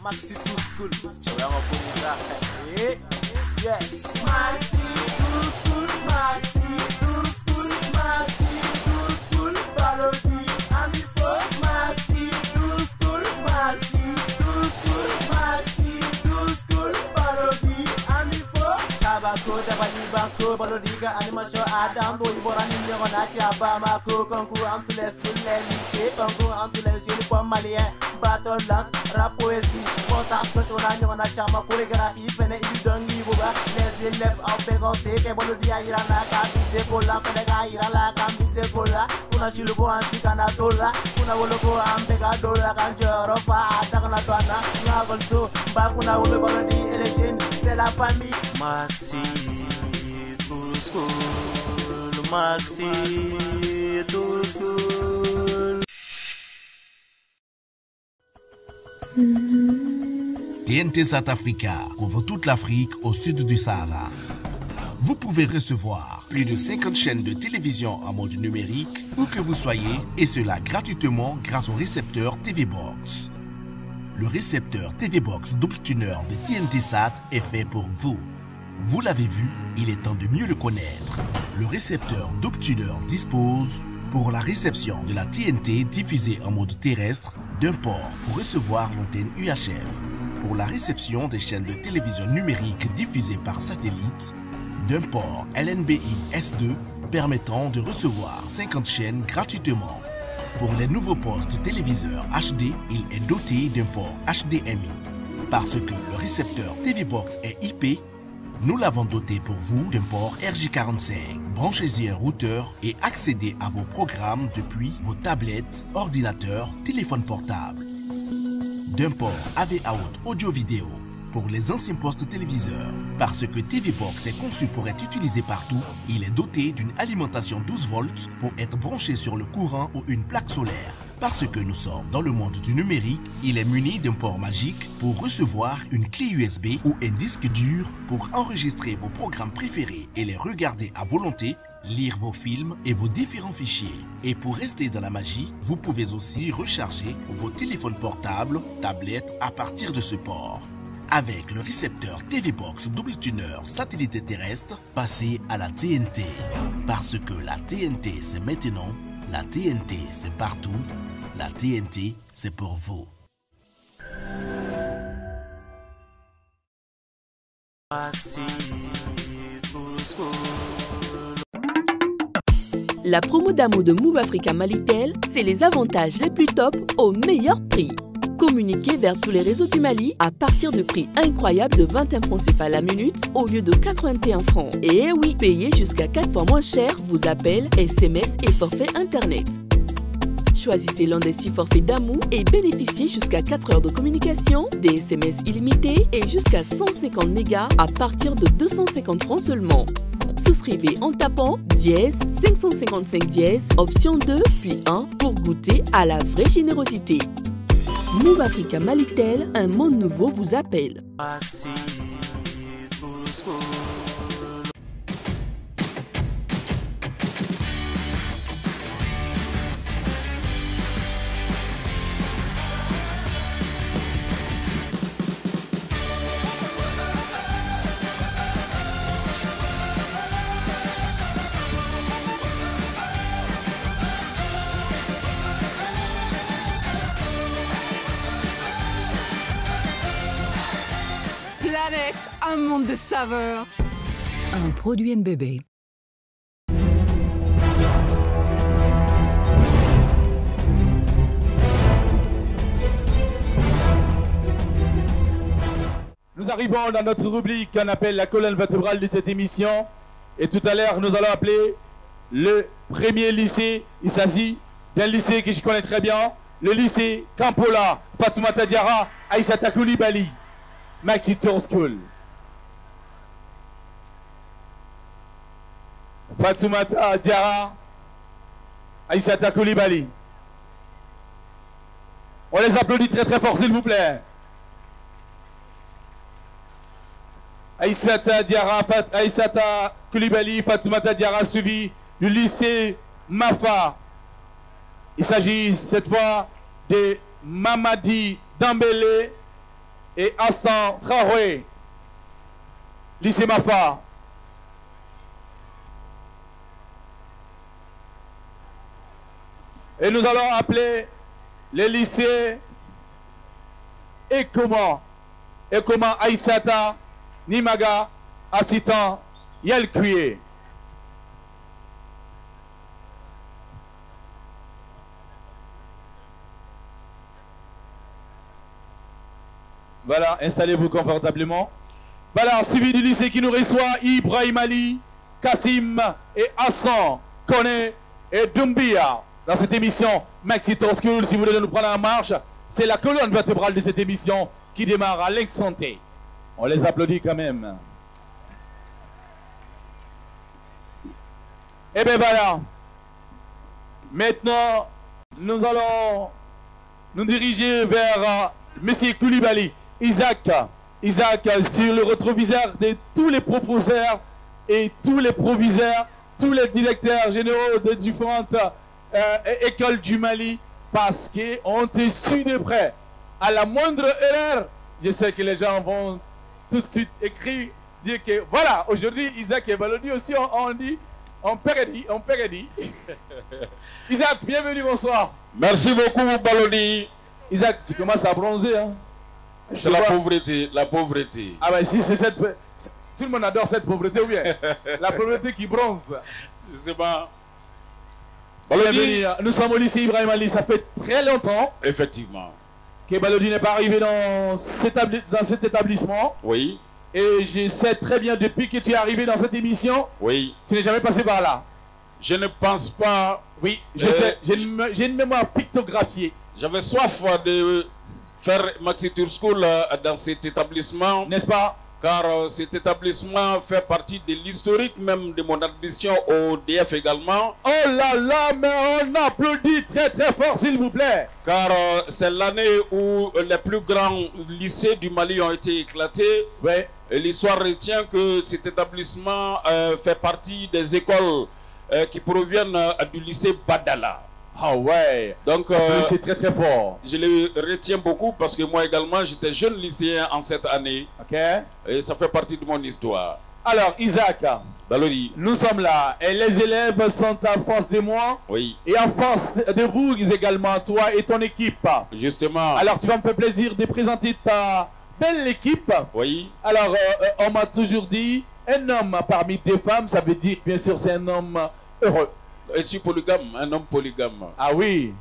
Maxi Tour School. Tu vas reprendre ça. Yeah. Maxi Tour School, Maxi Tour School, Maxi Tour School, Balodi, Amifo, Maxi Tour School, Maxi Tour School, Maxi Tour School, Balodi, Amifo. Tabako, Tabani Banco, Balodiga, Animation, Adam, Boiborani, Yonachi, Abamako, concours entre les schools, les lycées, concours entre les jeunes pour maliens, battle dance, rap poésie, contact, on a chama, chorégraphie, fene, idongi, boba, les élèves en pégancé, que Bolodia, Irana, Kabise, Kola, Fenega, Irala, Kabise, Kola, una Shilugo, and Chicanatola, una Wologo, and Pegadola, Kanjorofa, Atakanatana, Navalso, Bakuna, Bolodi, Election, c'est la famille. Maxi Tour School, Maxi Tour School. TNT South Africa couvre toute l'Afrique au sud du Sahara. Vous pouvez recevoir plus de 50 chaînes de télévision en mode numérique où que vous soyez, et cela gratuitement grâce au récepteur TV Box. Le récepteur TV Box double tuner de TNT Sat est fait pour vous. Vous l'avez vu, il est temps de mieux le connaître. Le récepteur double tuner dispose pour la réception de la TNT diffusée en mode terrestre d'un port pour recevoir l'antenne UHF, pour la réception des chaînes de télévision numérique diffusées par satellite, d'un port LNBI S2 permettant de recevoir 50 chaînes gratuitement. Pour les nouveaux postes téléviseurs HD, il est doté d'un port HDMI. Parce que le récepteur TV Box est IP, nous l'avons doté pour vous d'un port RJ45. Branchez-y un routeur et accédez à vos programmes depuis vos tablettes, ordinateurs, téléphones portables. D'un port AV Out audio-vidéo pour les anciens postes téléviseurs. Parce que TV Box est conçu pour être utilisé partout, il est doté d'une alimentation 12 volts pour être branché sur le courant ou une plaque solaire. Parce que nous sommes dans le monde du numérique, il est muni d'un port magique pour recevoir une clé USB ou un disque dur pour enregistrer vos programmes préférés et les regarder à volonté, lire vos films et vos différents fichiers. Et pour rester dans la magie, vous pouvez aussi recharger vos téléphones portables, tablettes à partir de ce port. Avec le récepteur TV Box double tuner satellite terrestre, passez à la TNT. Parce que la TNT c'est maintenant, la TNT c'est partout, la TNT c'est pour vous. La promo d'amour de Move Africa Malitel, c'est les avantages les plus top au meilleur prix. Communiquez vers tous les réseaux du Mali à partir de prix incroyables de 21 francs CFA la minute au lieu de 81 francs. Et oui, payez jusqu'à 4 fois moins cher vos appels, SMS et forfaits Internet. Choisissez l'un des 6 forfaits d'amour et bénéficiez jusqu'à 4 heures de communication, des SMS illimités et jusqu'à 150 mégas à partir de 250 francs seulement. Souscrivez en tapant dièse 555 dièse, option 2 puis 1 pour goûter à la vraie générosité. Move Africa Malitel, un monde nouveau vous appelle. Planète, un monde de saveurs. Un produit NBB. Nous arrivons dans notre rubrique qu'on appelle la colonne vertébrale de cette émission. Et tout à l'heure, nous allons appeler le premier lycée. Il s'agit d'un lycée que je connais très bien. Le lycée Kampola, Fatoumata Diarra, Aïssata Coulibaly. Maxi Tour School. Fatoumata Diarra, Aïssata Coulibaly. On les applaudit très très fort s'il vous plaît. Aïssata Diarra, Aïssata Coulibaly, Fatoumata Diarra suivi du lycée Mafa. Il s'agit cette fois de Mamadi Dambélé et Hassan Traoré, lycée Mafa. Et nous allons appeler les lycées Ekoma Aïsata, Nimaga, Assitan, Yelkuye. Voilà, installez-vous confortablement. Voilà, suivi du lycée qui nous reçoit Ibrahim Ali, Kassim et Hassan Kone et Doumbia. Dans cette émission Maxi Tour School, si vous voulez nous prendre en marche, c'est la colonne vertébrale de cette émission qui démarre à l'instant T. On les applaudit quand même. Et bien voilà. Maintenant, nous allons nous diriger vers M. Koulibaly, Isaac, sur le rétroviseur de tous les professeurs et tous les proviseurs, tous les directeurs généraux de différentes écoles du Mali, parce qu'on te suit de près. À la moindre erreur, je sais que les gens vont tout de suite écrire, dire que voilà, aujourd'hui Isaac et Balodi aussi on dit, on pérédit. Isaac, bienvenue, bonsoir. Merci beaucoup Balodi. Isaac, tu commences à bronzer, hein? C'est la pauvreté, la pauvreté. Ah ben si c'est cette... Tout le monde adore cette pauvreté ou bien? La pauvreté qui bronze. Je sais pas. Balodi, nous sommes au lycée Ibrahim Ali, ça fait très longtemps. Effectivement. Que Balodi n'est pas arrivé dans cet établissement. Oui. Et je sais très bien depuis que tu es arrivé dans cette émission. Oui. Tu n'es jamais passé par là. Je ne pense pas. Oui, je sais. J'ai une mémoire pictographiée. J'avais soif de faire Maxi Tour School dans cet établissement. N'est-ce pas? Car cet établissement fait partie de l'historique même de mon admission au DF également. Oh là là, mais on applaudit très très fort s'il vous plaît. Car c'est l'année où les plus grands lycées du Mali ont été éclatés. Oui. L'histoire retient que cet établissement fait partie des écoles qui proviennent du lycée Badala. Ah ouais. Donc c'est très très fort. je le retiens beaucoup parce que moi également j'étais jeune lycéen en cette année. Ok. Et ça fait partie de mon histoire. Alors Isaac, Balodi. nous sommes là et les élèves sont en face de moi. Oui. Et en face de vous également, toi et ton équipe. Justement. Alors tu vas me faire plaisir de présenter ta belle équipe. Oui. Alors on m'a toujours dit, un homme parmi des femmes, ça veut dire bien sûr c'est un homme heureux. Je suis polygame, un homme polygame. Ah oui.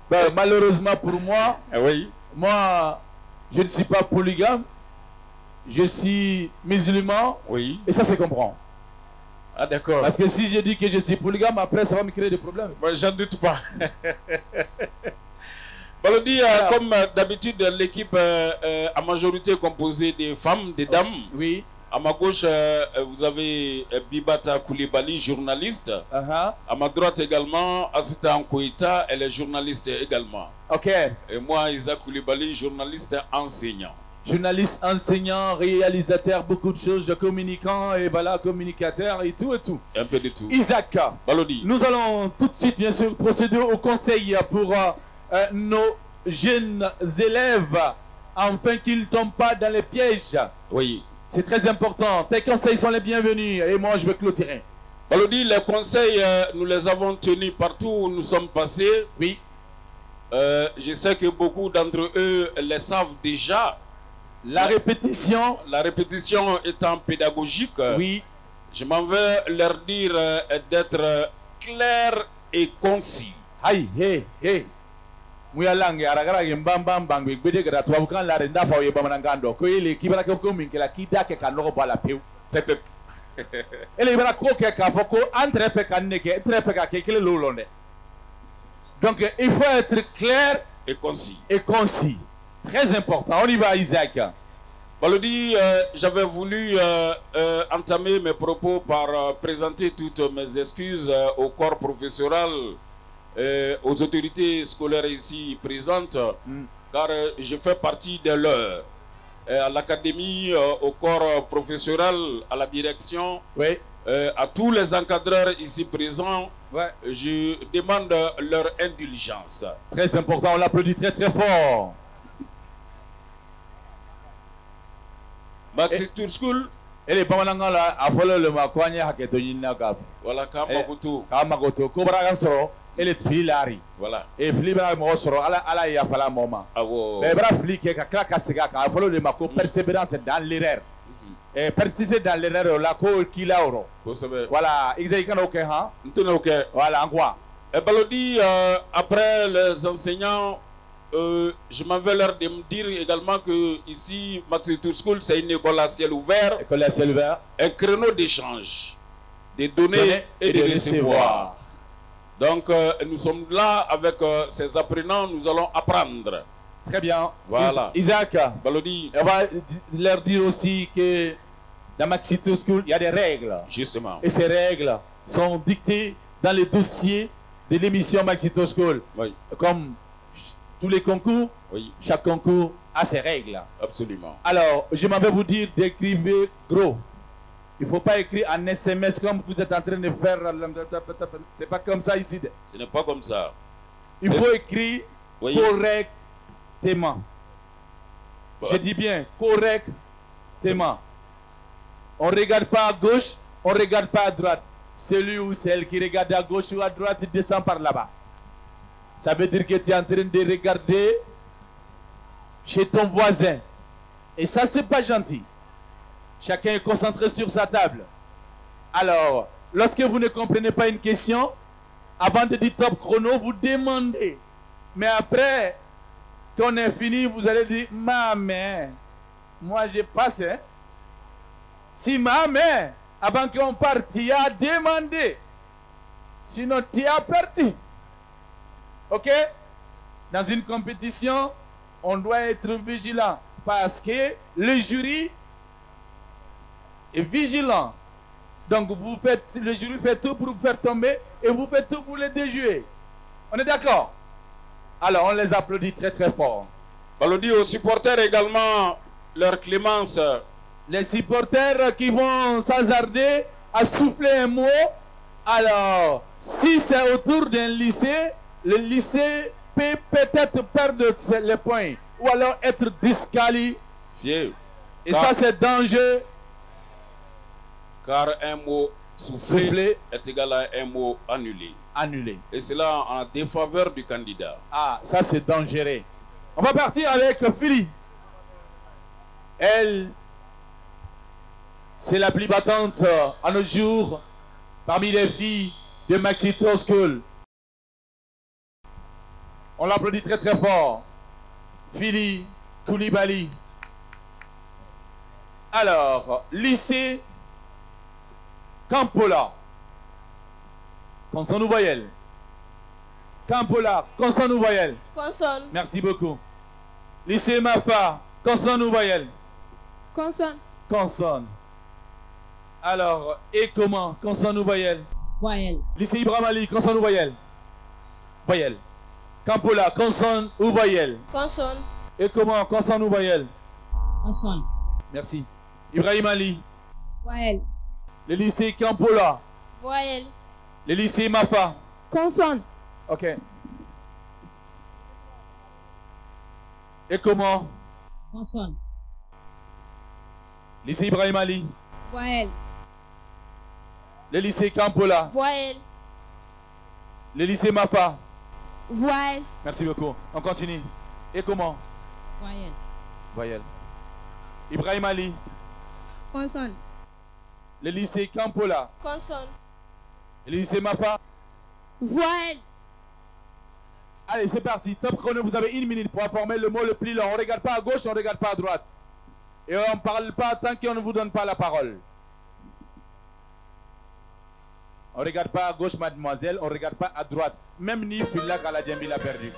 Ben, malheureusement pour moi, Oui. moi je ne suis pas polygame. Je suis musulman. Oui. Et ça se comprend. Ah d'accord. Parce que si je dis que je suis polygame, après ça va me créer des problèmes. Moi, j'en doute pas. Balodi, comme d'habitude, l'équipe à majorité composée de femmes, de dames. Oui. À ma gauche, vous avez Bibata Koulibaly, journaliste. À ma droite également, Asita Ankoïta, elle est journaliste également. Ok. Et moi, Isaac Koulibaly, journaliste enseignant. Journaliste, enseignant, réalisateur, beaucoup de choses, communicant, et voilà, communicateur et tout et tout. Un peu de tout. Isaac, Balodi. nous allons tout de suite, bien sûr, procéder au conseil pour nos jeunes élèves, afin qu'ils ne tombent pas dans les pièges. Oui. C'est très important. Tes conseils sont les bienvenus et moi je vais clôturer. Balodi, les conseils, nous les avons tenus partout où nous sommes passés. Oui. Je sais que beaucoup d'entre eux les savent déjà. La répétition. La répétition étant pédagogique. Oui. Je m'en vais leur dire d'être clair et concis. Aïe, hé, hé. Muyalange aragara mbamba mbangwe gbede gara tuwa bukan la renda fa ye bamanangando ko ile kibara ko min kala kida ke kan no bala peu pepe ele ibara ko ke ka foko entre pe kan ne ke entre pe ka ke kele lolonde. Donc il faut être clair et concis. Et concis. Très important. On y va Isaac. Balodi, j'avais voulu entamer mes propos par présenter toutes mes excuses au corps professoral, aux autorités scolaires ici présentes, car je fais partie de leurs. À l'académie, au corps professoral, à la direction, oui. À tous les encadreurs ici présents, ouais. Je demande leur indulgence. Très important, on l'applaudit très très fort. Maxi Tour School. Et les Bamanangans là, à voler le Makwanya Haketonina Gap. Voilà, Kamakutu. Kamakoto, Kobra Soro, et les Filari. Voilà. Et Filibra Mosoro, ala Yafala Moma. Mais bras fliqué, Kakasega, à voler le Mako, persévérance dans l'erreur. Et persister dans l'erreur, la co qu'il a oro. Voilà, exactement, ok, hein? Voilà, en quoi? Et Balodi, après les enseignants, je m'en vais leur de me dire également que ici, Maxi Tour School, c'est une école à ciel ouvert. École à ciel ouvert. Un créneau d'échange, de donner et de recevoir. Donc, nous sommes là avec ces apprenants, nous allons apprendre. Très bien. Voilà. Isaac, Balodi. on va leur dire aussi que dans Maxi Tour School, il y a des règles. Justement. Et ces règles sont dictées dans les dossiers de l'émission Maxi Tour School. Oui. Comme tous les concours, oui. Chaque concours a ses règles. Absolument. Alors, je m'en vais vous dire d'écrire gros. Il ne faut pas écrire en SMS comme vous êtes en train de faire. C'est pas comme ça ici. Ce n'est pas comme ça. Il faut écrire correctement. Je dis bien correctement. On ne regarde pas à gauche, on ne regarde pas à droite. Celui ou celle qui regarde à gauche ou à droite, il descend par là-bas. Ça veut dire que tu es en train de regarder chez ton voisin. Et ça, c'est pas gentil. Chacun est concentré sur sa table. Alors, lorsque vous ne comprenez pas une question, avant de dire top chrono, vous demandez. Mais après, quand on est fini, vous allez dire, ma mère, moi j'ai passé. Si ma mère, avant qu'on parte, tu as demandé. Sinon, tu as perdu. Ok? Dans une compétition, on doit être vigilant. Parce que le jury est vigilant. Donc, le jury fait tout pour vous faire tomber et vous faites tout pour les déjouer. On est d'accord? Alors, on les applaudit très très fort. On dit aux supporters également leur clémence. Les supporters qui vont s'hasarder à souffler un mot. Alors, si c'est autour d'un lycée, le lycée peut peut-être perdre les points ou alors être disqualifié. Et ça, c'est dangereux. Car un mot soufflé est égal à un mot annulé. Annulé. Et cela en défaveur du candidat. Ah, ça c'est dangereux. On va partir avec Philly. Elle, c'est la plus battante à nos jours parmi les filles de Maxi Tour School. On l'applaudit très très fort. Philly Koulibaly. Alors, lycée Campola. Consonne ou voyelle? Campola, consonne ou voyelle? Consonne. Merci beaucoup. Lycée Mafa, consonne ou voyelle? Consonne. Consonne. Alors, et comment? Consonne ou voyelle? Voyelle. Lycée Ibrahim Ali, consonne ou voyelle? Voyelle. Campola, consonne ou voyelle? Consonne. Et comment? Consonne ou voyelle? Consonne. Merci. Ibrahim Ali. Voyelle. Le lycée Campola. Voyelle. Le lycée Mafa. Consonne. Ok. Et comment? Consonne. Lycée Ibrahim Ali. Voyelle. Le lycée Campola. Voyelle. Le lycée Mafa. Voyelle. Merci beaucoup. On continue. Et comment? Voyelle. Voyelle. Ibrahim Ali. Consonne. Le lycée Campola. Consonne. Le lycée Mafa. Voyelle. Allez, c'est parti. Top chrono, vous avez 1 minute pour former le mot le plus long. On ne regarde pas à gauche, on ne regarde pas à droite. Et on ne parle pas tant qu'on ne vous donne pas la parole. On ne regarde pas à gauche, mademoiselle. On ne regarde pas à droite. Même ni Fila Kaladjembi l'a perdu.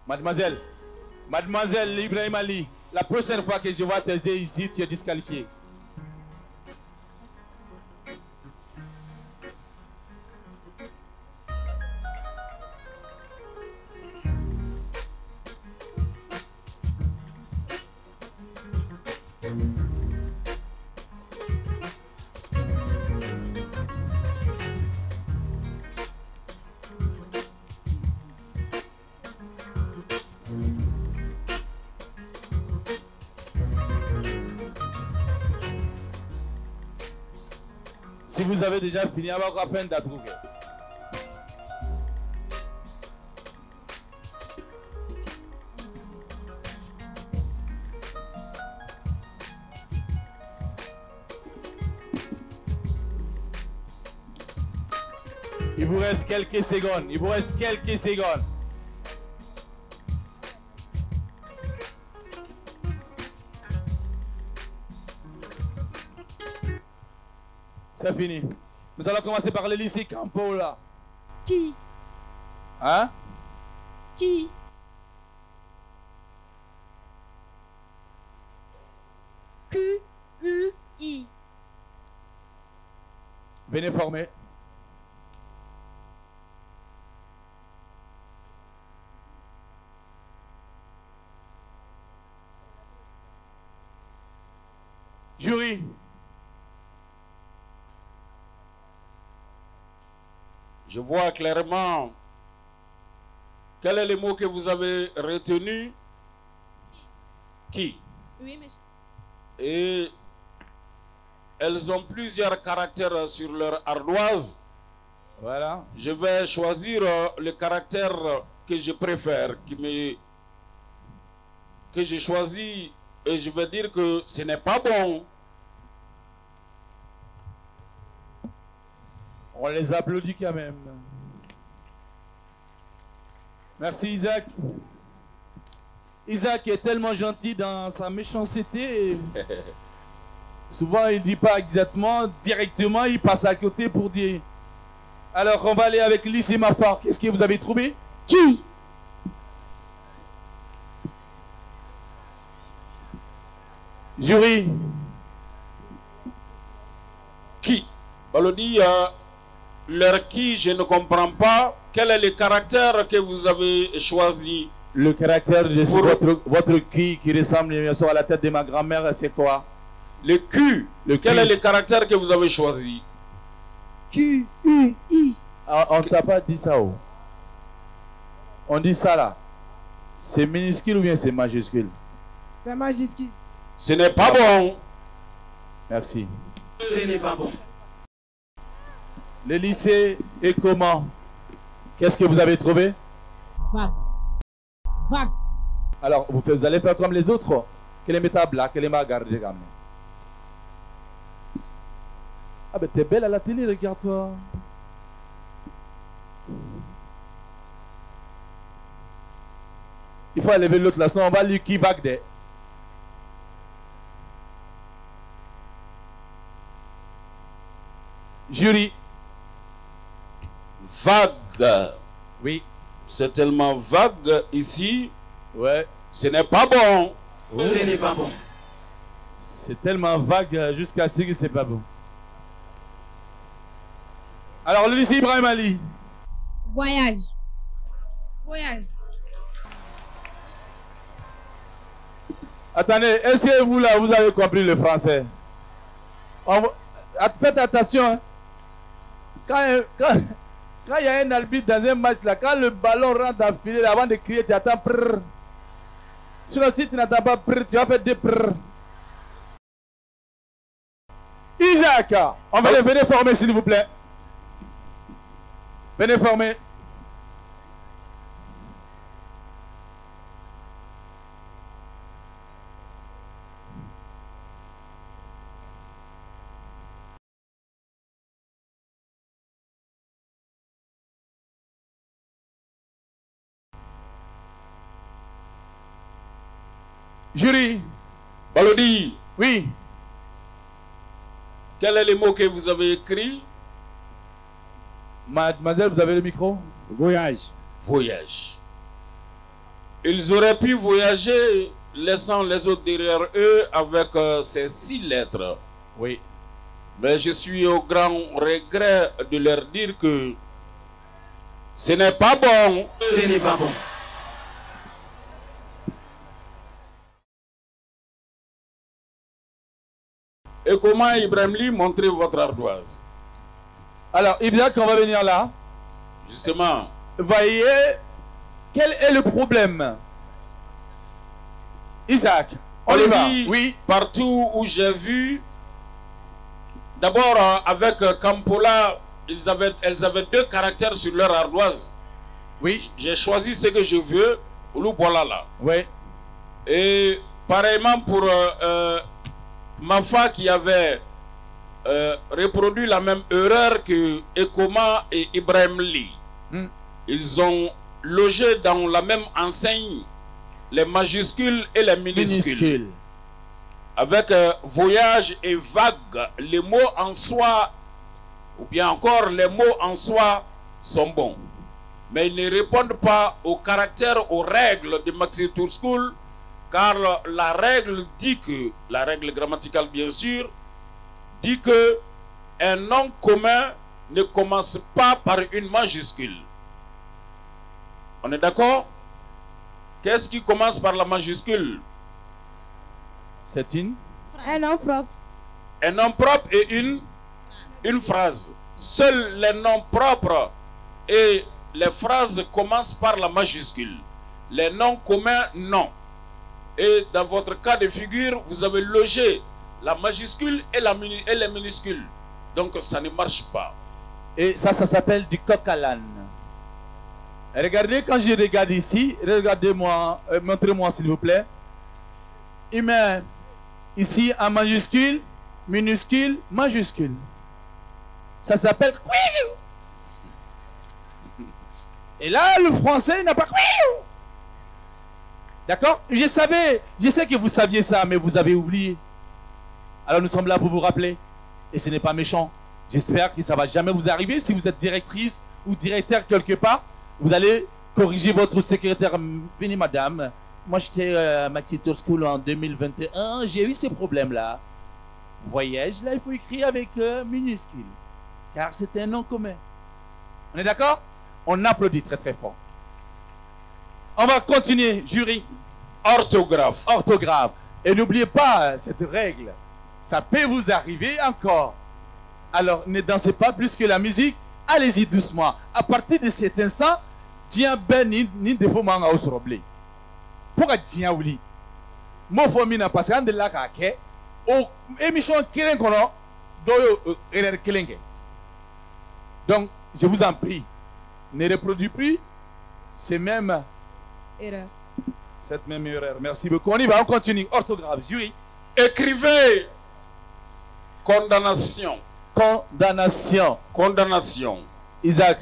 Mademoiselle. Mademoiselle Ibrahim Ali. La prochaine fois que je vois tes yeux ici, tu es disqualifié. Si vous avez déjà fini, à votre fin d'atrouver. Il vous reste quelques secondes. Il vous reste quelques secondes. C'est fini. Nous allons commencer par le lycée Campo là. Qui? Hein? Qui? Q-U-I. Venez former. Jury. Je vois clairement quel est le mot que vous avez retenu. Qui? Oui, monsieur. Et elles ont plusieurs caractères sur leur ardoise. Voilà. Je vais choisir le caractère que je préfère, que j'ai choisi, et je vais dire que ce n'est pas bon. On les applaudit quand même. Merci Isaac. Isaac est tellement gentil dans sa méchanceté. Souvent il ne dit pas exactement, directement il passe à côté pour dire. Alors on va aller avec Lycée Mafar. Qu'est-ce que vous avez trouvé? Qui? Jury. Qui? Balodi, leur qui, je ne comprends pas. Quel est le caractère que vous avez choisi? Le caractère de votre qui ressemble bien sûr à la tête de ma grand-mère, c'est quoi? Le Q. Quel est le caractère que vous avez choisi? Q-U-I. On ne t'a pas dit ça. Oh. On dit ça là. C'est minuscule ou bien c'est majuscule? C'est majuscule. Ce n'est pas bon. Merci. Ce n'est pas bon. Le lycée est comment? Qu'est-ce que vous avez trouvé? Vague. Vague. Alors, vous allez faire comme les autres. Quelle est ma table là? Quelle est ma garde? Ah ben t'es belle à la télé, regarde-toi. Il faut aller vers l'autre là, sinon on va lui qui vague des. Jury. Vague. Oui. C'est tellement vague ici. Ouais. Ce n'est pas bon. Ce n'est pas bon. C'est tellement vague jusqu'à ce que c'est pas bon. Alors le lycée Ibrahim Ali. Voyage. Voyage. Attendez, est-ce que vous là, vous avez compris le français? Faites attention. Hein. Quand il y a un arbitre dans un match là, quand le ballon rentre dans le filet, avant de crier, tu attends prrr. Sinon, si tu n'attends pas prrr, tu vas faire des prrr. Isaac, on va venir former s'il vous plaît. Venez former. Jury. Balodi. Oui. Quel est le mot que vous avez écrit? Mademoiselle, vous avez le micro? Voyage. Voyage. Ils auraient pu voyager laissant les autres derrière eux avec ces 6 lettres. Oui. Mais je suis au grand regret de leur dire que ce n'est pas bon. Ce n'est pas bon. Et comment Ibrahim Ly montrer votre ardoise? Alors, Isaac, on va venir là. Justement. Voyez, quel est le problème? Isaac, on y va. Oui. Partout où j'ai vu d'abord, avec Kampola, elles avaient 2 caractères sur leur ardoise. Oui. J'ai choisi ce que je veux, Olubolala. Oui. Et pareillement pour Mafa qui avait reproduit la même erreur que Ekoma et Ibrahim Lee. Ils ont logé dans la même enseigne les majuscules et les minuscules. Avec voyage et vague, les mots en soi, ou bien encore les mots en soi sont bons. Mais ils ne répondent pas au caractère, aux règles de Maxi Tour School, car la règle dit que, la règle grammaticale bien sûr, dit que un nom commun ne commence pas par une majuscule. On est d'accord? Qu'est-ce qui commence par la majuscule? C'est Un nom propre. Un nom propre et une phrase. Seuls les noms propres et les phrases commencent par la majuscule. Les noms communs, non. Et dans votre cas de figure, vous avez logé la majuscule et les minuscules. Donc ça ne marche pas. Et ça s'appelle du coq à l'âne. Regardez, quand je regarde ici, regardez-moi, montrez-moi s'il vous plaît. Il met ici en majuscule, minuscule, majuscule. Ça s'appelle quill. Et là, le français n'a pas quill. D'accord? Je sais que vous saviez ça, mais vous avez oublié. Alors nous sommes là pour vous rappeler. Et ce n'est pas méchant. J'espère que ça ne va jamais vous arriver. Si vous êtes directrice ou directeur quelque part, vous allez corriger votre secrétaire. Venez madame, moi j'étais à Maxi Tour School en 2021, j'ai eu ces problèmes-là. Voyage, là il faut écrire avec minuscule. Car c'est un nom commun. On est d'accord? On applaudit très très fort. On va continuer, jury. Orthographe. Orthographe. Et n'oubliez pas cette règle. Ça peut vous arriver encore. Alors ne dansez pas plus que la musique. Allez-y doucement. À partir de cet instant, Dieu ben ni défaut manga au roblé. Pourquoi Dieu ouli? Moi faut mina parce que de la kake au émission kelen kono doyo erreur kelenge. Donc je vous en prie, ne reproduisez plus ces mêmes Erreur. cette même erreur. Merci beaucoup. On y va, on continue. Orthographe, jury. Écrivez condamnation. Condamnation. Condamnation. Isaac,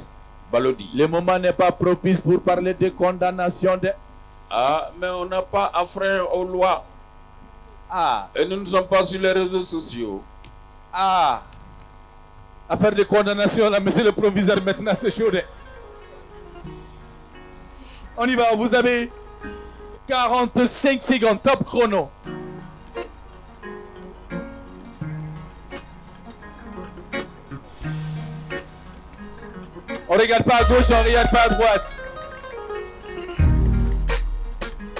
Balodi. le moment n'est pas propice pour parler de condamnation de... Ah, mais on n'a pas affaire aux lois. Ah, Et nous ne sommes pas sur les réseaux sociaux. ah. Affaire de condamnation, là, monsieur le proviseur, maintenant, c'est chaud. On y va, vous avez 45 secondes, top chrono. On ne regarde pas à gauche, on ne regarde pas à droite.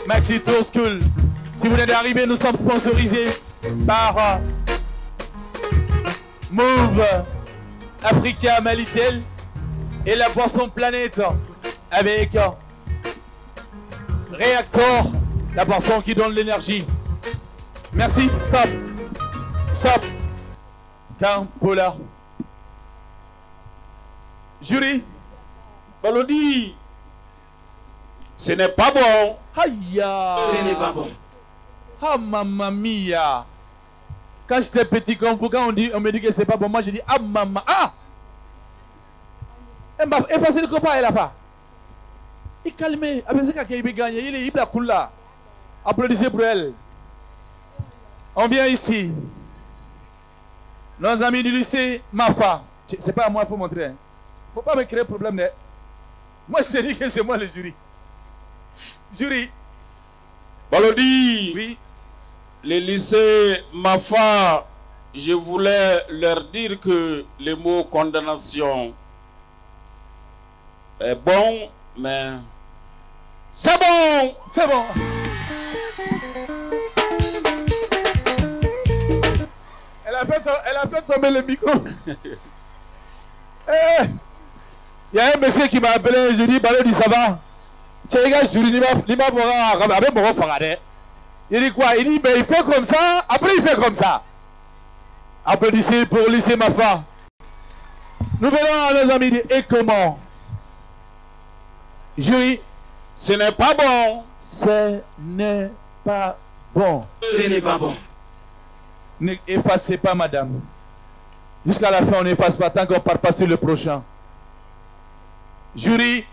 Maxi Tour School. Si vous venez d'arriver, nous sommes sponsorisés par Move Africa Malitel et la boisson Planète avec Réacteur, la boisson qui donne l'énergie. Merci, stop. Stop. Kampola. Jury. Balodi. Ce n'est pas bon. Aïe. Ce n'est pas bon. Ah, mamma mia. Quand j'étais petit, quand on me dit que c'est pas bon, moi je dis ah maman. Ah. Effacez le copain et la fa. Il calme. Avec ce qu'il a gagné, il est cool là. Applaudissez pour elle. On vient ici. Nos amis du lycée Mafa. C'est pas à moi, il faut montrer. Hein. Faut pas me créer problème. Né? Moi, je dis que c'est moi le jury. Jury. Balodi. Oui. Les lycées Mafa, je voulais leur dire que le mot condamnation est bon, mais c'est bon. C'est bon. Elle a fait tomber le micro. Il y a un monsieur qui m'a appelé, je dis, Balodi, ça va? Tu gars, je dis, il m'a avec mon frère. Il dit quoi? Il dit, mais il fait comme ça, après il fait comme ça. Applaudissez pour lycée Mafa. Nous venons à nos amis de Et comment? Jury. Ce n'est pas bon. Ce n'est pas bon. Ce n'est pas bon. N'effacez pas, madame. Jusqu'à la fin, on n'efface pas tant qu'on ne part pas sur le prochain. Jury.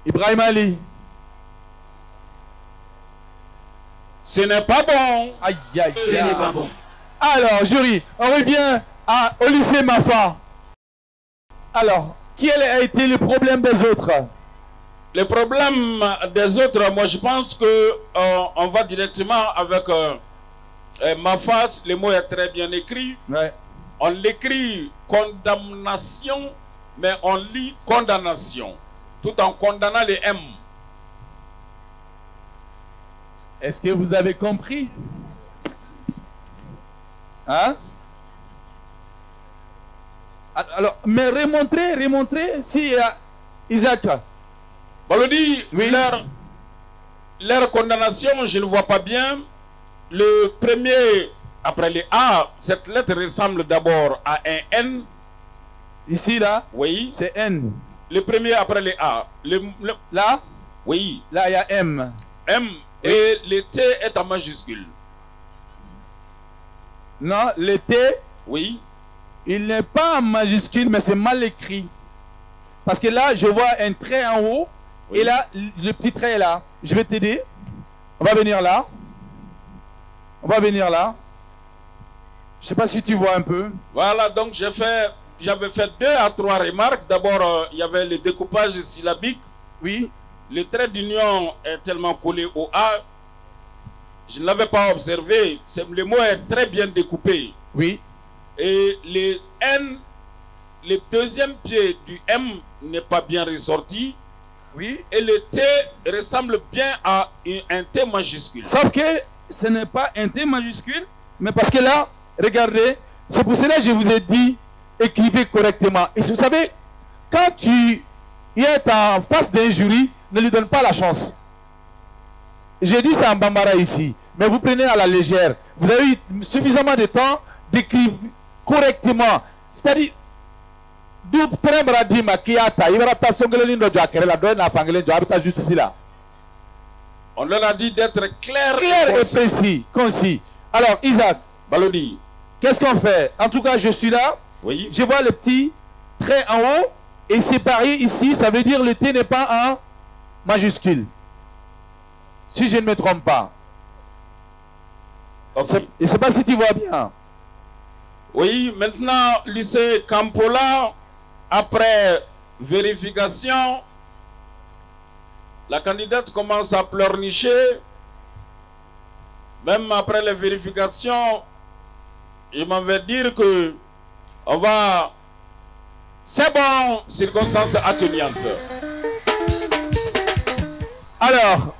Ibrahim Ali. Ce n'est pas bon. Aïe, aïe, Ce n'est pas bon. Alors, jury, on revient au lycée Mafa. Alors, quel a été le problème des autres? Le problème des autres, moi je pense que on va directement avec ma face. Le mot est très bien écrit. Ouais. On l'écrit condamnation, mais on lit condamnation, tout en condamnant les M. Est-ce que vous avez compris? Hein? Alors, mais remontrez si Isaac. Balodi, Oui. leur condamnation, je ne vois pas bien. Le premier, après les A, cette lettre ressemble d'abord à un N. Ici, là, Oui. c'est N. Le premier après les A. Là, Oui. là, il y a M. M. Oui. Et le T est en majuscule. Non, le T, Oui. il n'est pas en majuscule, mais c'est mal écrit. Parce que là, je vois un trait en haut. Oui. Et là, le petit trait est là. Je vais t'aider. On va venir là. On va venir là. Je ne sais pas si tu vois un peu. Voilà, donc j'avais fait 2 à 3 remarques. D'abord, il y avait le découpage syllabique. Oui. Le trait d'union est tellement collé au A. Je ne l'avais pas observé. Le mot est très bien découpé. Oui. Et le N, le deuxième pied du M n'est pas bien ressorti. Oui. Et le T ressemble bien à un T majuscule. Sauf que ce n'est pas un T majuscule. Mais parce que là, regardez. C'est pour cela que je vous ai dit, écrivez correctement. Et vous savez, quand tu es en face d'un jury, ne lui donne pas la chance. J'ai dit ça en Bambara ici, mais vous prenez à la légère. Vous avez eu suffisamment de temps d'écrire correctement. C'est-à-dire, on leur a dit d'être clair et précis, concis. Alors, Isaac, Balodi. qu'est-ce qu'on fait? En tout cas, je suis là. Oui. Je vois le petit trait en haut et séparé ici, ça veut dire le T n'est pas en majuscule. Si je ne me trompe pas. Okay. Je ne sais pas si tu vois bien. Oui, maintenant, lycée Campola, après vérification, la candidate commence à pleurnicher. Même après les vérifications, il m'avait dit que on va... C'est bon, circonstances atténuantes. Alors,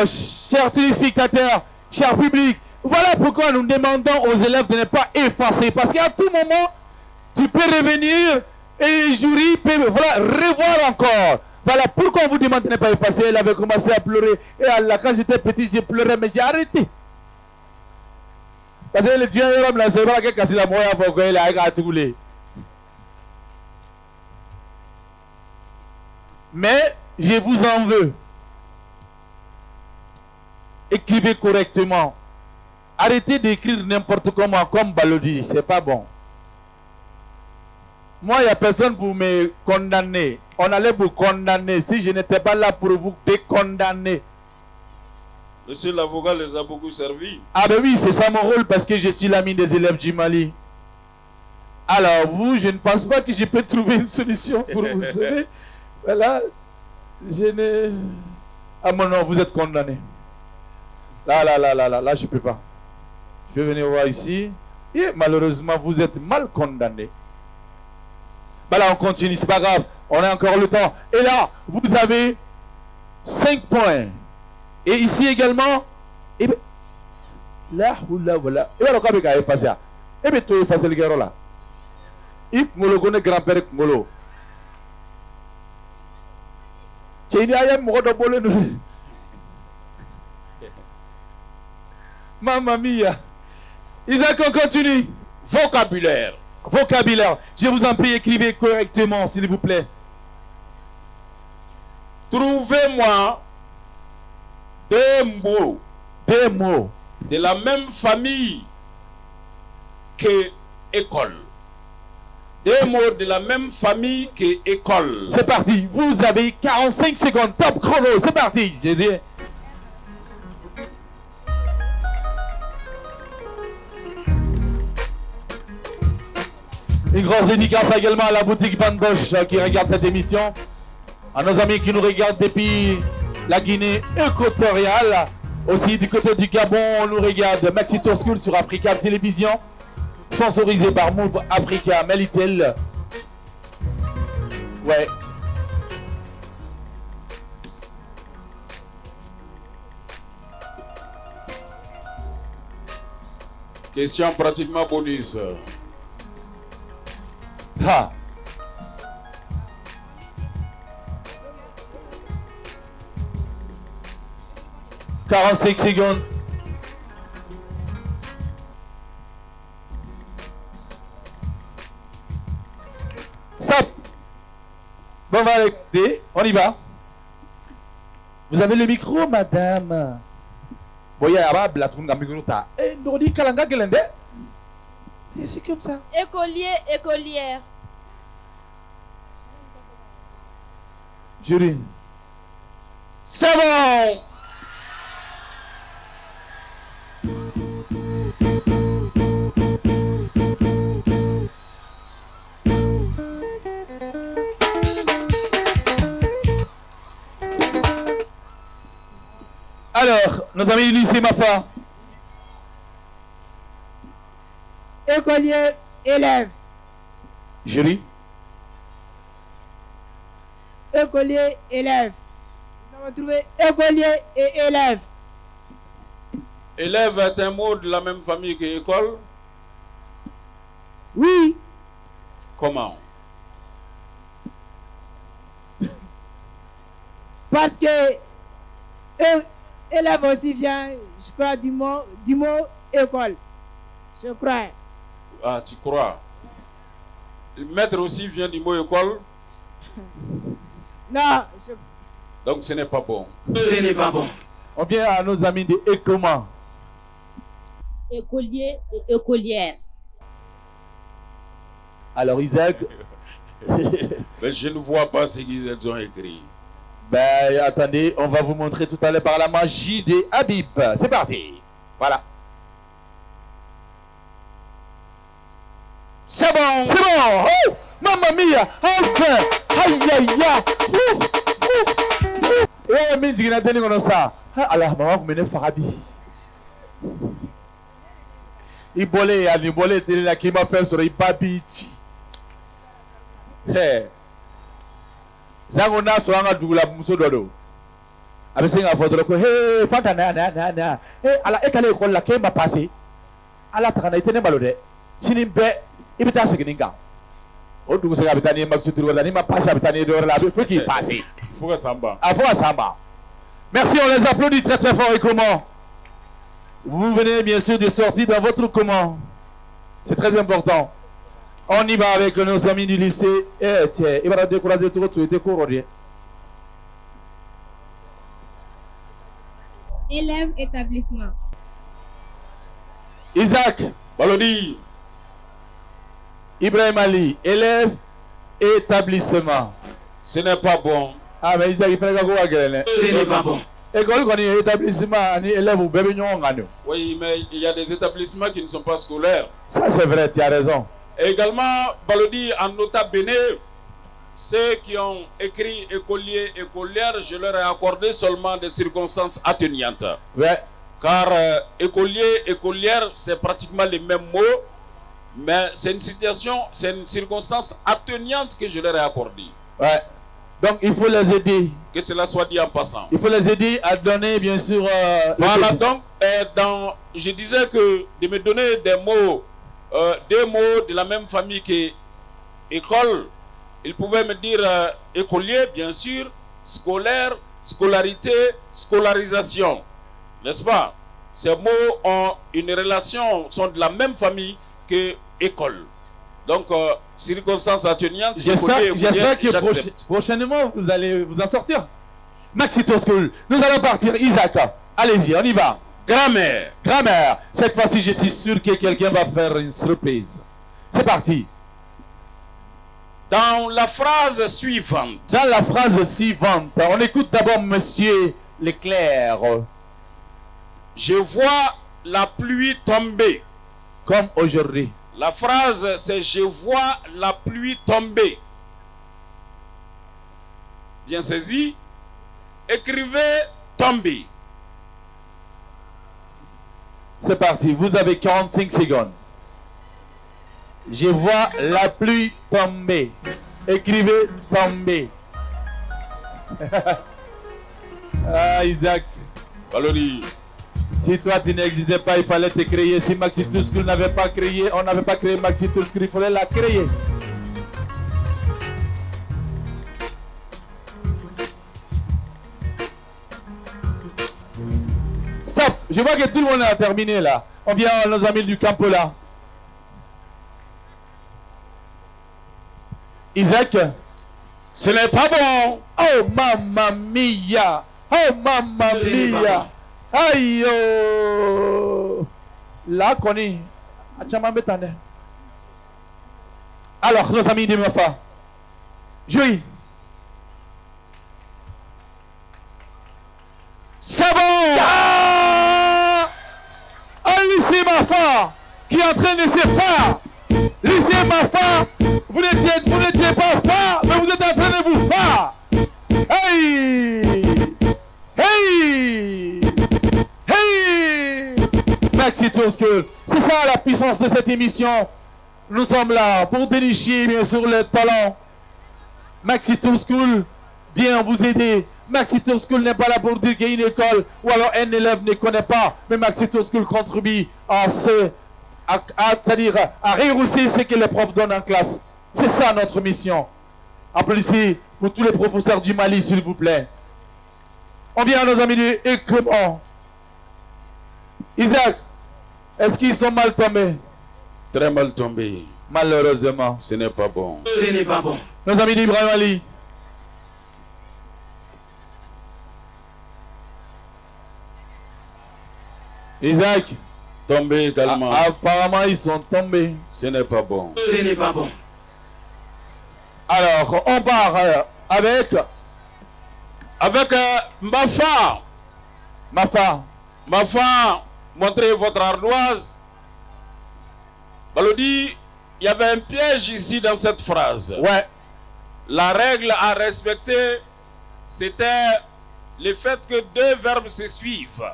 chers téléspectateurs, chers publics, voilà pourquoi nous demandons aux élèves de ne pas effacer. Parce qu'à tout moment, tu peux revenir et le jury peut revoir encore. Voilà pourquoi on vous demande de ne pas effacer. Elle avait commencé à pleurer. Et Allah, quand j'étais petit, j'ai pleuré, mais j'ai arrêté. Parce que le Dieu est là, c'est pas que la moya pour qu'elle a toulé. Mais je vous en veux. Écrivez correctement. Arrêtez d'écrire n'importe comment, comme Balodi. C'est pas bon. Moi, il n'y a personne pour me condamner. On allait vous condamner si je n'étais pas là pour vous décondamner. Monsieur l'avocat les a beaucoup servi. Ah ben oui, c'est ça mon rôle parce que je suis l'ami des élèves du Mali. Alors vous, je ne pense pas que je peux trouver une solution pour vous sauver. Voilà, je ne... Ah mon non, vous êtes condamné. Là, je ne peux pas. Je vais venir voir ici. Et malheureusement, vous êtes mal condamné. Ben là, on continue, c'est pas grave. On a encore le temps. Et là, vous avez 5 points. Et ici également, et bien, là, voilà. Et bien, le cas est effacé. Et bien, tu es effacé le gars là. Il me connaît grand-père Ngolo. Tu es là, il de bolo. Mamma mia. Isaac, on continue. Vocabulaire. Vocabulaire. Je vous en prie, écrivez correctement, s'il vous plaît. Trouvez-moi deux mots. Des mots. De la même famille que école. Deux mots de la même famille que école. C'est parti. Vous avez 45 secondes. Top chrono. C'est parti. J'ai dit. Une grosse dédicace également à la boutique Banboche qui regarde cette émission. À nos amis qui nous regardent depuis la Guinée équatoriale. Aussi du côté du Gabon, on nous regarde Maxi Tour School sur Africa Télévision. Sponsorisé par Move Africa Melitel. Ouais. Question pratiquement bonus. Ha. « 45 secondes. Stop. Bon, on va arrêter. On y va. Vous avez le micro, madame. Boya, la micro. C'est comme ça. Écolier, écolière. Jury. C'est bon. Alors, nos amis du lycée Mafa. Écolier, élève. Jury. Écolier, élève. Nous avons trouvé écolier et élève. Élève est un mot de la même famille que école. Oui. Comment? Parce que élève aussi vient, je crois, du mot école. Je crois. Ah, tu crois? Le maître aussi vient du mot école. Non. Donc ce n'est pas bon. Ce n'est pas bon. On vient à nos amis de Écoman. Écolier et écolière. Alors Isaac. Mais je ne vois pas ce qu'ils ont écrit. Ben attendez, on va vous montrer tout à l'heure par la magie des Habib. C'est parti. Voilà. C'est bon. C'est bon. Oh, mamma mia. Enfin. Aïe aïe aïe. Eh, mais j'ai entendu comme ça. Allah, maman, vous menez Farabi. Il bolait, il bolait, il là qui m'a fait sur les babiti. Hey. Zangona so anga dugula muso dodo. Abesenga fodoro ko hey fanta na. Eh ala ekale ko la ke ma passé. Ala takana itene balode. Sinimbe ibita segininga. O dugu sega bitani maxi turu wala ni ma passé bitani do la faut qu'il passe. Faut que samba. Avant samba. Merci, on les applaudit très très fort et comment. Vous venez bien sûr de sortir dans votre comment. C'est très important. On y va avec nos amis du lycée. Eh tiens, il va décourager tout était couronné. Élève, établissement. Isaac Balodi. Ibrahim Ali, élève, établissement. Ce n'est pas bon. Ah mais Isaac il fait quoi à gueule. Ce n'est pas bon. École qu'on est établissement, ni élève ou bébé non ngano. Oui, mais il y a des établissements qui ne sont pas scolaires. Ça c'est vrai, tu as raison. Et également, Balodi, en nota bene, ceux qui ont écrit écolier, écolière, je leur ai accordé seulement des circonstances atténuantes. Ouais. Car écolier, écolière, c'est pratiquement les mêmes mots, mais c'est une situation, c'est une circonstance atténuante que je leur ai accordée. Ouais. Donc il faut les aider. Que cela soit dit en passant. Il faut les aider à donner bien sûr. Voilà, donc je disais que de me donner des mots, deux mots de la même famille que école, ils pouvaient me dire écolier, bien sûr, scolaire, scolarité, scolarisation. N'est-ce pas? ces mots ont une relation, sont de la même famille que école. Donc, circonstances atténuantes, j'espère que prochainement, vous allez vous en sortir. Maxito School, nous allons partir. Isaac, allez-y, on y va. Grammaire. Grammaire. Cette fois-ci, je suis sûr que quelqu'un va faire une surprise. C'est parti. Dans la phrase suivante. Dans la phrase suivante, on écoute d'abord Monsieur Leclerc. Je vois la pluie tomber. Comme aujourd'hui. La phrase, c'est « Je vois la pluie tomber ». Bien saisi. Écrivez « tomber ». C'est parti, vous avez 45 secondes. Je vois la pluie tomber. Écrivez « tomber ». Ah, Isaac. Valérie. Si toi tu n'existais pas, il fallait te créer. Si Maxito School n'avait pas créé, on n'avait pas créé Maxito School, il fallait la créer. Stop! Je vois que tout le monde a terminé là. On vient nos amis du campo là. Isaac? Ce n'est pas bon! Oh mamma mia! Oh mamma mia! Aïe yo! Là, qu'on est. Alors, nos amis de Mafa. Jury. C'est bon! Ah! Un lycée Mafa qui est en train de se faire. Lycée Mafa, vous n'étiez pas fort, mais vous êtes en train de vous faire. Hey! Hey! Hey! Maxito School. C'est ça la puissance de cette émission. Nous sommes là pour dénicher bien sûr le talent. Maxito School vient vous aider. Maxito School n'est pas là pour dire qu'il y a une école ou alors un élève ne connaît pas. Mais Maxito School contribue c'est-à-dire à rehausser ce que les profs donnent en classe. C'est ça notre mission. Applaudissez pour tous les professeurs du Mali, s'il vous plaît. On vient à nos amis de Clément. Isaac, est-ce qu'ils sont mal tombés? Très mal tombés. Malheureusement. Ce n'est pas bon. Ce n'est pas bon. Nos amis d'Ibrahim Ali. Isaac. Tombés également. Apparemment, ils sont tombés. Ce n'est pas bon. Ce n'est pas bon. Alors, on part avec Mafa. Mafa. Mafa, montrez votre ardoise. Balodi, il y avait un piège ici dans cette phrase. Ouais. La règle à respecter, c'était le fait que deux verbes se suivent.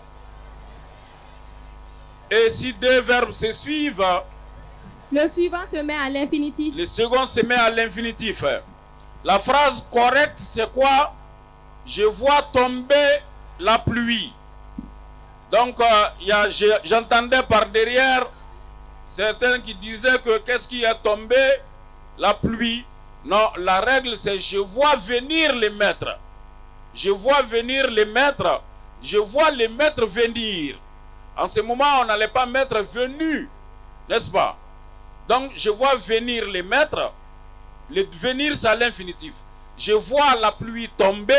Et si deux verbes se suivent, le suivant se met à l'infinitif. Le second se met à l'infinitif. La phrase correcte, c'est quoi? Je vois tomber la pluie. Donc, j'entendais par derrière certains qui disaient que qu'est-ce qui est tombé? La pluie. Non, la règle c'est je vois venir les maîtres. Je vois venir les maîtres. Je vois les maîtres venir. En ce moment, on n'allait pas mettre venu, n'est-ce pas? Donc, je vois venir les maîtres. Le venir, c'est à l'infinitif. Je vois la pluie tomber.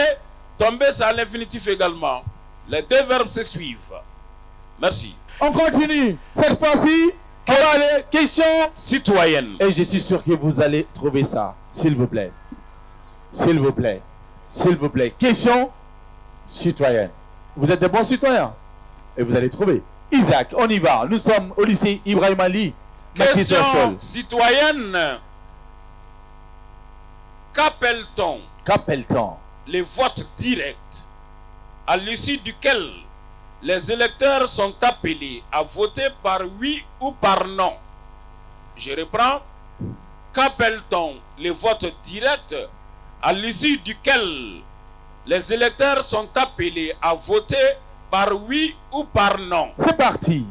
Tomber, c'est à l'infinitif également. Les deux verbes se suivent. Merci. On continue. Cette fois-ci, on va aller. Question citoyenne. Et je suis sûr que vous allez trouver ça. S'il vous plaît. S'il vous plaît. S'il vous plaît. Question citoyenne. Vous êtes des bons citoyens. Et vous allez trouver. Isaac, on y va. Nous sommes au lycée Ibrahim Ali. Question citoyenne. Qu'appelle-t-on? Qu'appelle-t-on? Les votes directs à l'issue duquel les électeurs sont appelés à voter par oui ou par non. Je reprends. Qu'appelle-t-on les votes directs à l'issue duquel les électeurs sont appelés à voter par oui ou par non? C'est parti.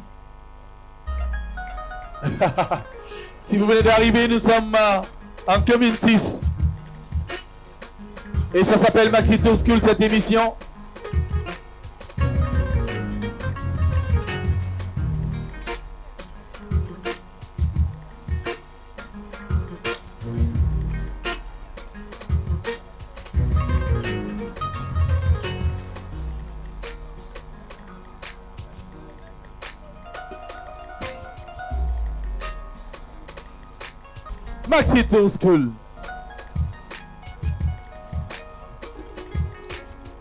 Si vous venez d'arriver, nous sommes en 2006. Et ça s'appelle Maxito School, cette émission. Maxi Tour School.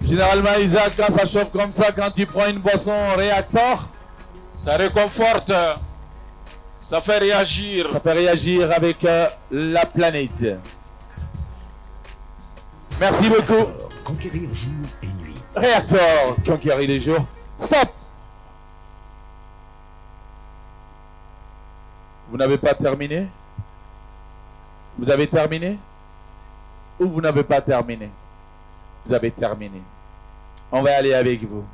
Généralement, Isaac, quand ça chauffe comme ça, quand tu prends une boisson réacteur, ça réconforte, ça fait réagir. Ça fait réagir avec la planète. Merci beaucoup. Conquérir jour et nuit. Réacteur, conquérir les jours. Stop. Vous n'avez pas terminé? Vous avez terminé? Ou vous n'avez pas terminé? Vous avez terminé. On va aller avec vous.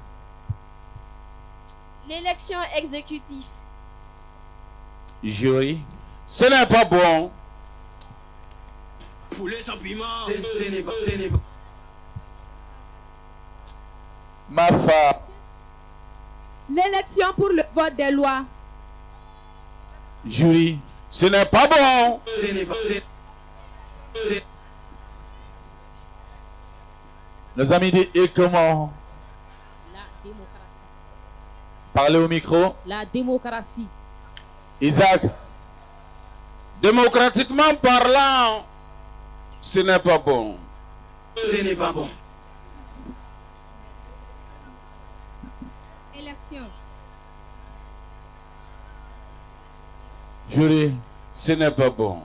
L'élection exécutive. Jury. Ce n'est pas bon. Poulet sans piment. Mafa. L'élection pour le vote des lois. Jury. Ce n'est pas bon. Nos amis de Et comment? La démocratie. Parlez au micro. La démocratie. Isaac. Démocratiquement parlant, ce n'est pas bon. Ce n'est pas bon. Élection. Jury. Ce n'est pas bon.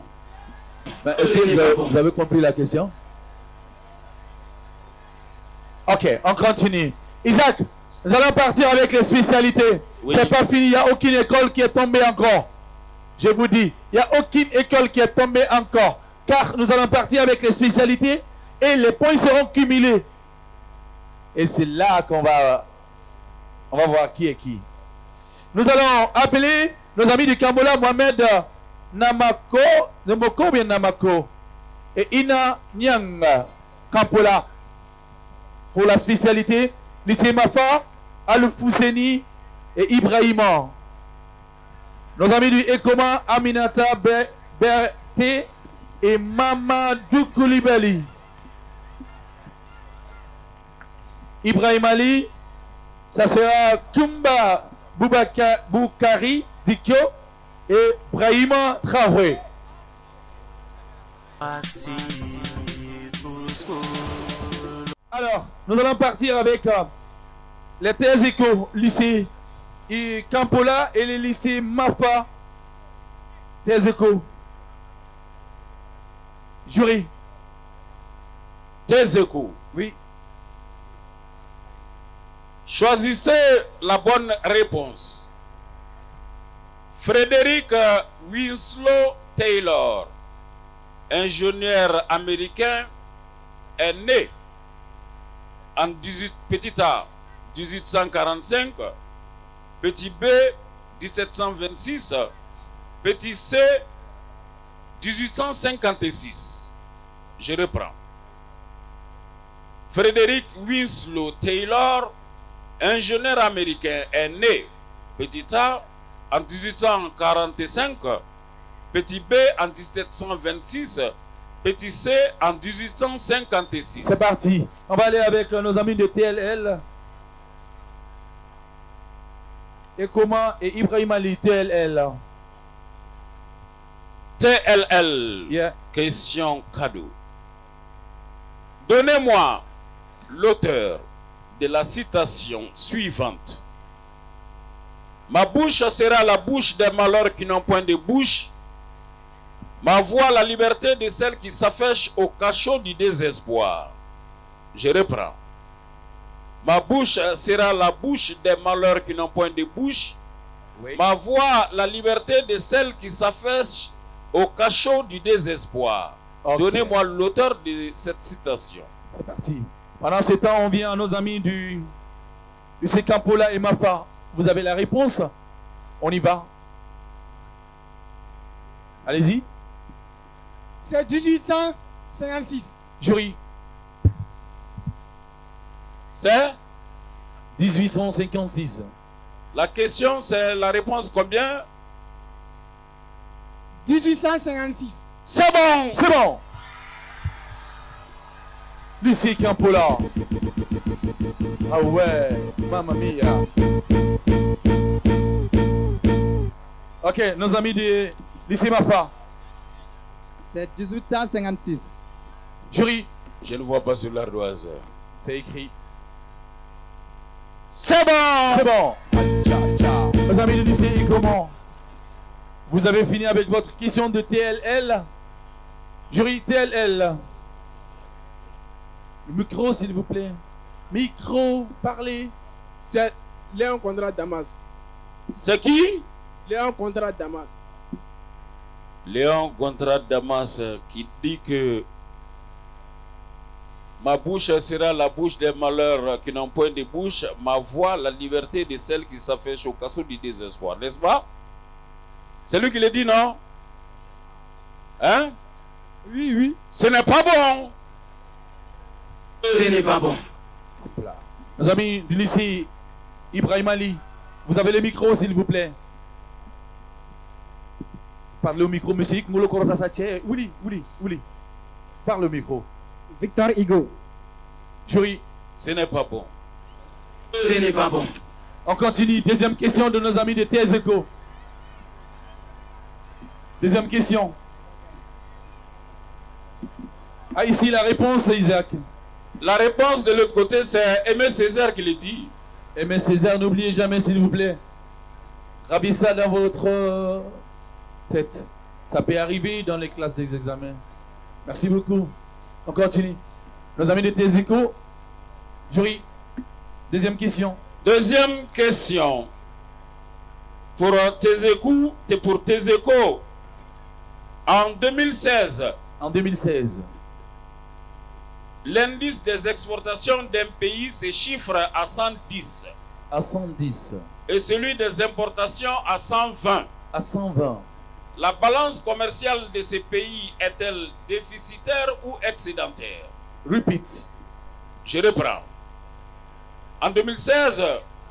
Est-ce que vous avez compris la question? Ok, on continue. Isaac, nous allons partir avec les spécialités. Oui. C'est pas fini, il n'y a aucune école qui est tombée encore. Je vous dis, il n'y a aucune école qui est tombée encore. Car nous allons partir avec les spécialités et les points seront cumulés. Et c'est là qu'on va voir qui est qui. Nous allons appeler nos amis du Kambola, Mohamed Namako, Namoko ou bien Namako, et Ina Nyang Kampola pour la spécialité. Lycée Mafa, Al-Fousseni et Ibrahima. Nos amis du Ekoma, Aminata Berté et Mamadou Koulibaly. Ibrahim Ali, ça sera Kumba Boukari Dikyo et Brahima Traoré. Alors, nous allons partir avec les TSECO, lycée et Kampola et les lycées Mafa. TSECO. Jury. TSECO. Oui. Choisissez la bonne réponse. Frédéric Winslow Taylor, ingénieur américain, est né en petit A 1845, petit B 1726, petit C 1856. Je reprends. Frédéric Winslow Taylor, ingénieur américain, est né petit A en 1845, petit B en 1726, petit C en 1856. C'est parti. On va aller avec nos amis de TLL. Et comment et Ibrahim Ali TLL. TLL. Yeah. Question cadeau. Donnez-moi l'auteur de la citation suivante. Ma bouche sera la bouche des malheurs qui n'ont point de bouche. Ma voix la liberté de celles qui s'affichent au cachot du désespoir. Je reprends. Ma bouche sera la bouche des malheurs qui n'ont point de bouche. Oui. Ma voix la liberté de celles qui s'affichent au cachot du désespoir. Okay. Donnez-moi l'auteur de cette citation. C'est parti. Pendant ce temps, on vient à nos amis du lycée Kampola et Mafa. Vous avez la réponse? On y va. Allez-y. C'est 1856. Jury. C'est 1856. La question, c'est la réponse combien? 1856. C'est bon. C'est bon. Lycée Kampola. Ah ouais, mamma mia. Ok, nos amis du lycée Mafa. C'est 1856. Jury. Je ne vois pas sur l'ardoise. C'est écrit. C'est bon. C'est bon. Mes amis du lycée, comment? Vous avez fini avec votre question de TLL? Jury, TLL. Le micro, s'il vous plaît. Micro, parlez. C'est Léon Conrad Damas. C'est qui? Léon Conrad Damas. Léon Conrad Damas qui dit que ma bouche sera la bouche des malheurs qui n'ont point de bouche, ma voix la liberté de celles qui s'affichent au casseau du désespoir, n'est-ce pas? C'est lui qui le dit, non? Hein? Oui, oui. Ce n'est pas bon. Ce n'est pas bon. Mes amis du lycée Ibrahim Ali, vous avez le micro, s'il vous plaît. Parlez au micro, monsieur. Oui. Parle au micro. Victor Hugo. Jury. Ce n'est pas bon. Ce n'est pas bon. On continue. Deuxième question de nos amis de TS Eco. Deuxième question. Ah, ici, la réponse, c'est Isaac. La réponse de l'autre côté, c'est Aimé Césaire qui le dit. Aimé Césaire, n'oubliez jamais, s'il vous plaît. Rabissez ça dans votre tête. Ça peut arriver dans les classes des examens. Merci beaucoup. On continue. Nos amis de TS Eco. Jury. Deuxième question. Deuxième question. Pour TS Eco, en 2016. En 2016. L'indice des exportations d'un pays se chiffre à 110. À 110. Et celui des importations à 120. À 120. La balance commerciale de ces pays est-elle déficitaire ou excédentaire? Repeat. Je reprends. En 2016.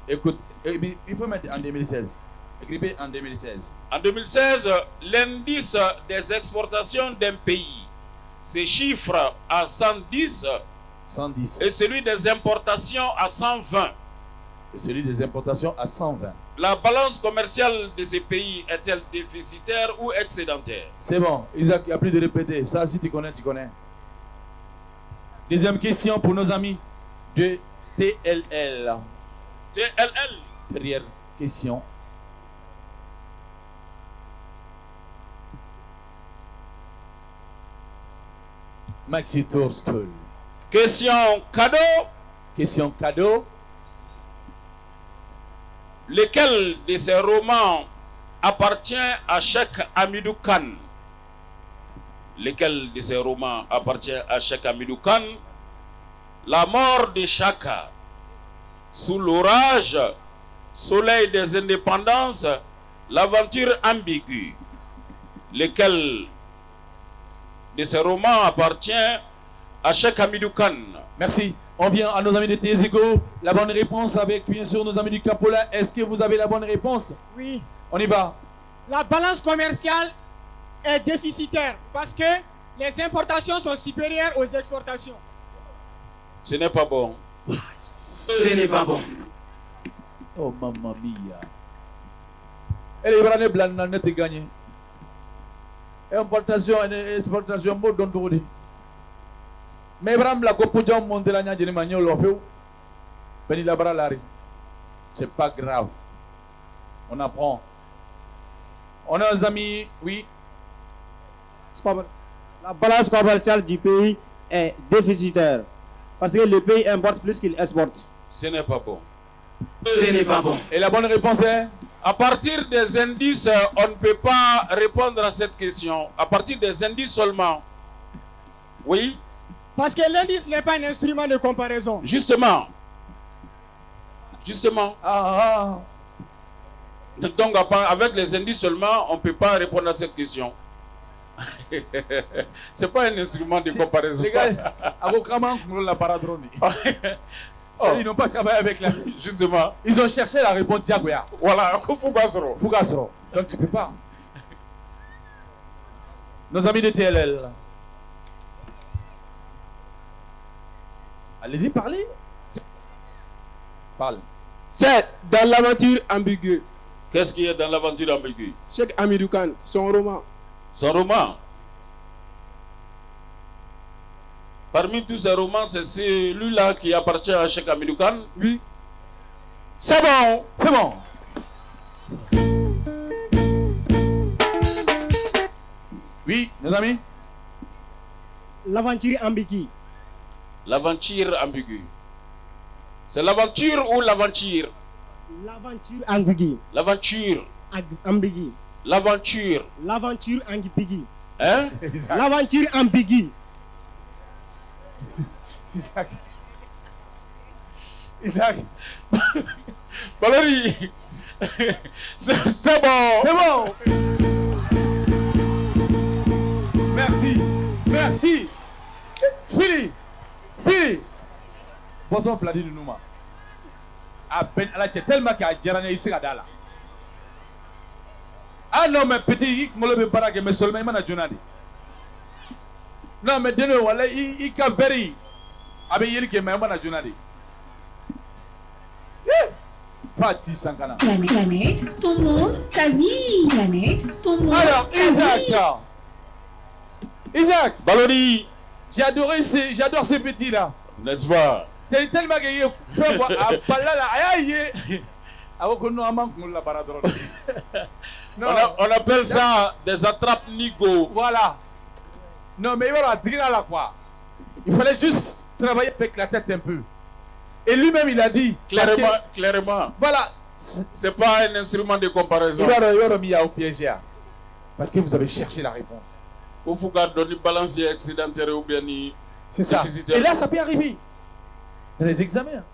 Écoute, il faut mettre en 2016. Écrivez en 2016. En 2016, l'indice des exportations d'un pays se chiffre à 110. 110. Et celui des importations à 120. Et celui des importations à 120. La balance commerciale de ces pays est-elle déficitaire ou excédentaire? C'est bon, Isaac, il n'y a plus de répéter. Ça, si tu connais, tu connais. Deuxième question pour nos amis de TLL. TLL. Dernière question. Maxi Tour School. Question cadeau. Question cadeau. Lequel de ces romans appartient à Cheikh Hamidou Kane? Lequel de ces romans appartient à Cheikh Hamidou Kane? La mort de Chaka, Sous l'orage, Soleil des indépendances, L'aventure ambiguë. Lequel de ces romans appartient à Cheikh Hamidou Kane? Merci. On vient à nos amis de TS Eco. La bonne réponse avec bien sûr nos amis du Capola. Est-ce que vous avez la bonne réponse? Oui. On y va. La balance commerciale est déficitaire parce que les importations sont supérieures aux exportations. Ce n'est pas bon. Ce n'est pas bon. Oh mamma mia. Elle est vraiment blanche, elle est gagnée. Importation et exportation, mot dont on dit. Mais Abraham la coupure monte la nya de maniol l'offre. Beni la bras lari. C'est pas grave. On apprend. On a un ami, oui. La balance commerciale du pays est déficitaire parce que le pays importe plus qu'il exporte. Ce n'est pas bon. Ce n'est pas bon. Et la bonne réponse est? À partir des indices, on ne peut pas répondre à cette question. À partir des indices seulement. Oui. Parce que l'indice n'est pas un instrument de comparaison. Justement. Justement. Donc, avec les indices seulement, on ne peut pas répondre à cette question. C'est pas un instrument de comparaison. Les gars, la paradrone. Ils n'ont pas travaillé avec la... Justement. Ils ont cherché la réponse Diagoya. Voilà, Fougassoro. Fougassoro. Donc tu peux pas. Nos amis de TLL. Allez-y, parlez. Parle. C'est dans l'aventure ambiguë. Qu'est-ce qu'il y a dans l'aventure ambiguë? Cheikh Hamidou Kane, son roman. Son roman? Parmi tous ces romans, c'est celui-là qui appartient à Cheikh Hamidou Kane. Oui. C'est bon, c'est bon. Oui, mes amis. L'aventure ambiguë. L'aventure ambiguë. C'est l'aventure ou l'aventure? L'aventure ambiguë. L'aventure. Ambiguë. L'aventure. L'aventure ambiguë. Hein? L'aventure ambiguë. Isaac. Isaac. Valérie. C'est bon. C'est bon. Merci. Merci. Fini. Fini. Bonsoir, Vladimir Nouma. Ah, Ben Allah, tellement qu'il y a Djarane ici à Dala. Ah non, mais petit, je ne sais pas que mais seulement il m'a dit. Non, mais de nous, il a veri. Avec il qui m'a dit. Parti sans canard. Planète, ton monde, ta vie. Planète, ton monde. Alors, Isaac. Isaac. Baloni. J'adore ces petits-là. N'est-ce pas? C'est tellement que il on appelle ça des attrape-nigo. Voilà. Non, mais il va dire là quoi. Il fallait juste travailler avec la tête un peu. Et lui-même, il a dit. Clairement. Voilà. C'est pas un instrument de comparaison. Il va remettre au piège. Parce que vous avez cherché la réponse. Pour vous garder une balance excédentaire ou bien. C'est ça. Et là, ça peut arriver. Dans les examens.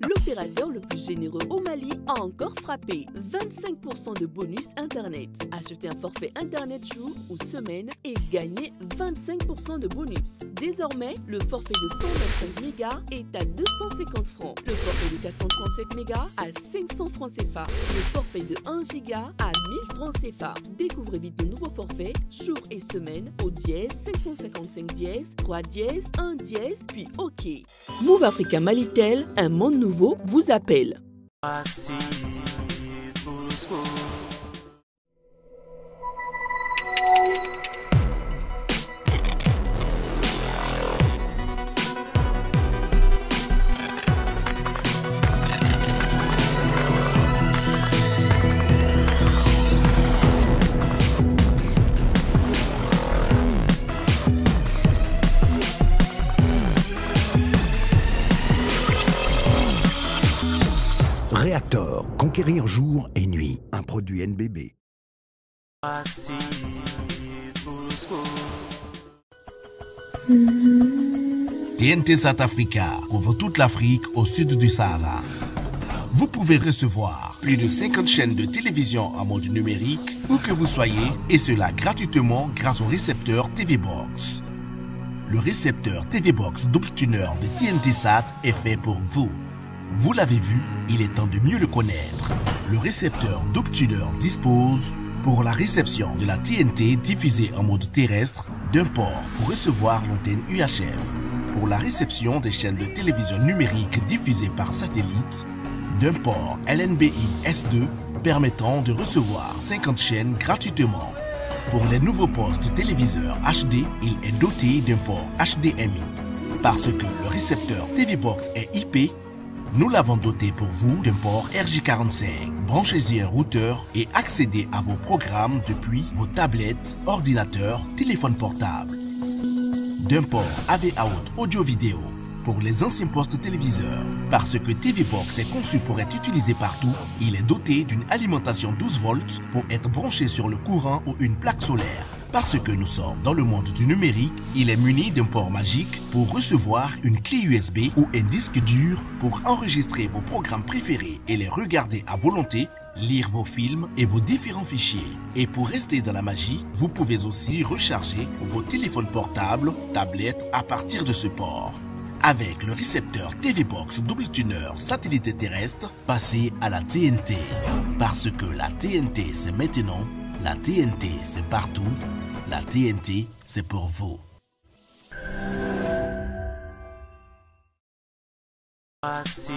L'opérateur le plus généreux au Mali a encore frappé 25% de bonus Internet. Achetez un forfait Internet jour ou semaine et gagnez 25% de bonus. Désormais, le forfait de 125 mégas est à 250 francs. Le forfait de 437 mégas à 500 francs CFA. Le forfait de 1 giga à 1000 francs CFA. Découvrez vite de nouveaux forfaits jour et semaine au dièse 555 dièse 3 dièse 1 dièse puis OK. Move Africa Malitel, un monde nouveau vous appelle. Reactor, conquérir jour et nuit, un produit NBB. TNT South Africa couvre toute l'Afrique au sud du Sahara. Vous pouvez recevoir plus de 50 chaînes de télévision en mode numérique où que vous soyez, et cela gratuitement grâce au récepteur TV Box. Le récepteur TV Box double tuner de TNT Sat est fait pour vous. Vous l'avez vu, il est temps de mieux le connaître. Le récepteur double tuner dispose pour la réception de la TNT diffusée en mode terrestre d'un port pour recevoir l'antenne UHF. Pour la réception des chaînes de télévision numérique diffusées par satellite, d'un port LNBI S2 permettant de recevoir 50 chaînes gratuitement. Pour les nouveaux postes téléviseurs HD, il est doté d'un port HDMI. Parce que le récepteur TV Box est IP, nous l'avons doté pour vous d'un port RJ45. Branchez-y un routeur et accédez à vos programmes depuis vos tablettes, ordinateurs, téléphones portables. D'un port AV Out audio-vidéo pour les anciens postes téléviseurs. Parce que TV Box est conçu pour être utilisé partout, il est doté d'une alimentation 12 volts pour être branché sur le courant ou une plaque solaire. Parce que nous sommes dans le monde du numérique, il est muni d'un port magique pour recevoir une clé USB ou un disque dur pour enregistrer vos programmes préférés et les regarder à volonté, lire vos films et vos différents fichiers. Et pour rester dans la magie, vous pouvez aussi recharger vos téléphones portables, tablettes à partir de ce port. Avec le récepteur TV Box double tuner satellite terrestre, passez à la TNT. Parce que la TNT c'est maintenant, la TNT c'est partout, la TNT c'est pour vous. Maxi,